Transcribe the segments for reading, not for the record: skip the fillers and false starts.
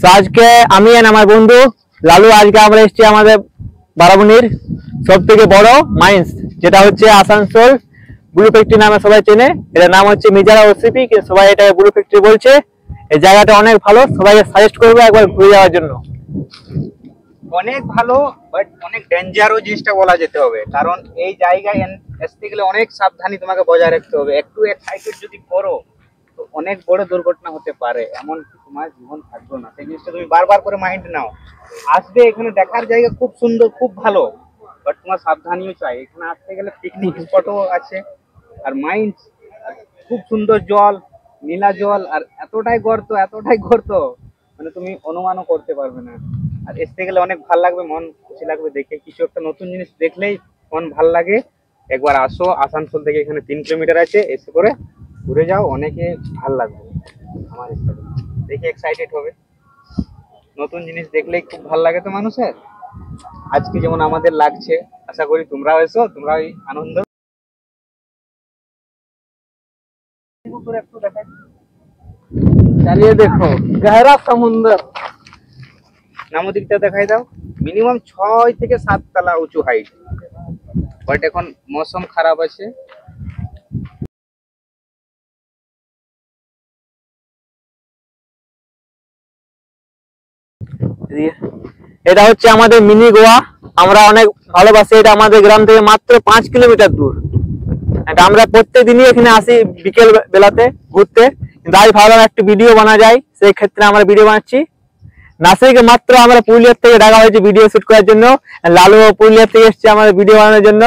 আজকে আমি আর আমার বন্ধু লালু আজকে আমরা এসেছি আমাদের বারাবণীর সব থেকে বড় মাইন্স, যেটা হচ্ছে আসানসোল ব্লু ফ্যাক্টরি নামে সবাই চেনে। এটার নাম হচ্ছে মিজারা ওসিপি, কিন্তু সবাই এটাকে ব্লু ফ্যাক্টরি বলছে। এই জায়গাটা অনেক ভালো, সবাইকে সাজেস্ট করবো একবার ঘুরে যাওয়ার জন্য। অনেক ভালো, বাট অনেক ডেঞ্জারও জিনিসটা বলা যেতে হবে, কারণ এই জায়গায় আসতে গেলে অনেক সাবধানী তোমাকে বজায় রাখতে হবে। একটু এক্সাইটেড যদি করো তো অনেক বড় দুর্ঘটনা হতে পারে, এমন কি তোমার জীবন থাকবে না। সেই জিনিসটা তুমি বারবার করে মাইন্ড নাও। আসবে, এখানে দেখার জায়গা খুব সুন্দর, খুব ভালো, বাট তোমার সাবধানীও চাই। এখানে আসতে গেলে পিকনিক স্পটও আছে, আর মাইন্ড খুব সুন্দর, জল নীলা জল, আর এতটাই গর্ত মানে তুমি অনুমানও করতে পারবে না। আর আসতে গেলে অনেক ভালো লাগবে, মন খুশি লাগবে দেখে। কিছু একটা নতুন জিনিস দেখলেই মন ভাল লাগে। একবার আসো, আসানসোল থেকে এখানে 3 কিলোমিটার আছে, এসে করে ঘুরে যাও, অনেকে ভাল লাগবে। আমার হিসাবে দেখে এক্সাইটেড হবে। নতুন জিনিস দেখলেই খুব ভাল লাগে তো মানুষের। আজকে যেমন আমাদের লাগছে, আশা করি তোমরাও এসো, তোমরাও আনন্দ একটু দেখাই। চালিয়ে দেখো গহরা সমুদ্র। নামো দিকটা দেখাই দাও। মিনিমাম 6 থেকে 7 তলা উঁচু হাইট, বাট এখন মৌসুম খারাপ আছে। এটা হচ্ছে আমাদের মিনি গোয়া, আমরা অনেক ভালোবাসি। এটা আমাদের গ্রাম থেকে মাত্র 5 কিলোমিটার দূর। আমরা প্রত্যেকদিনই এখানে আসি বিকেল বেলাতে ঘুরতে, কিন্তু আজ ভাবলাম একটু ভিডিও বানা যায়, সেই ক্ষেত্রে আমরা ভিডিও বানাচ্ছি। নাসিকে মাত্র আমরা পুরুলিয়ার থেকে ডাকা হয়েছে ভিডিও শুট করার জন্য। লালু পুরুলিয়ার থেকে এসেছে আমাদের ভিডিও বানানোর জন্য।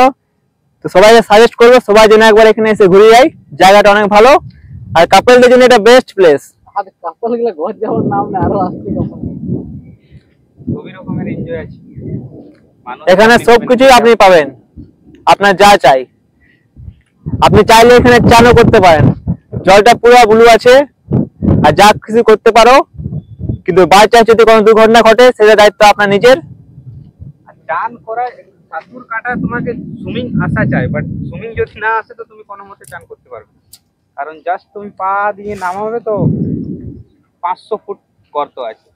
তো সবাইকে সাজেস্ট করবো সবাই যেন একবার এখানে এসে ঘুরে যায়, জায়গাটা অনেক ভালো। আর কাপলদের জন্য এটা বেস্ট প্লেস। কাপল গুলো ঘর যাওয়ার নাম না, আরো আসছে খুবই রকমের এনজয় আছে এখানে, সবকিছুই আপনি পাবেন আপনার যা চাই। আপনি চাইলে এখানে চানও করতে পারেন, জলটা পুরো ব্লু আছে, আর যা কিছু করতে পারো। কিন্তু বাই চান্স যদি কোনো দুর্ঘটনা ঘটে, সেটা দায়িত্ব আপনার নিজের। চান করা সাঁতুর কাটা তোমাকে সুইমিং আসা চাই, বাট সুইমিং যদি না আসে তো তুমি কোনো মতে চান করতে পারবে, কারণ জাস্ট তুমি পা দিয়ে নামাবে তো 500 ফুট গর্ত আছে।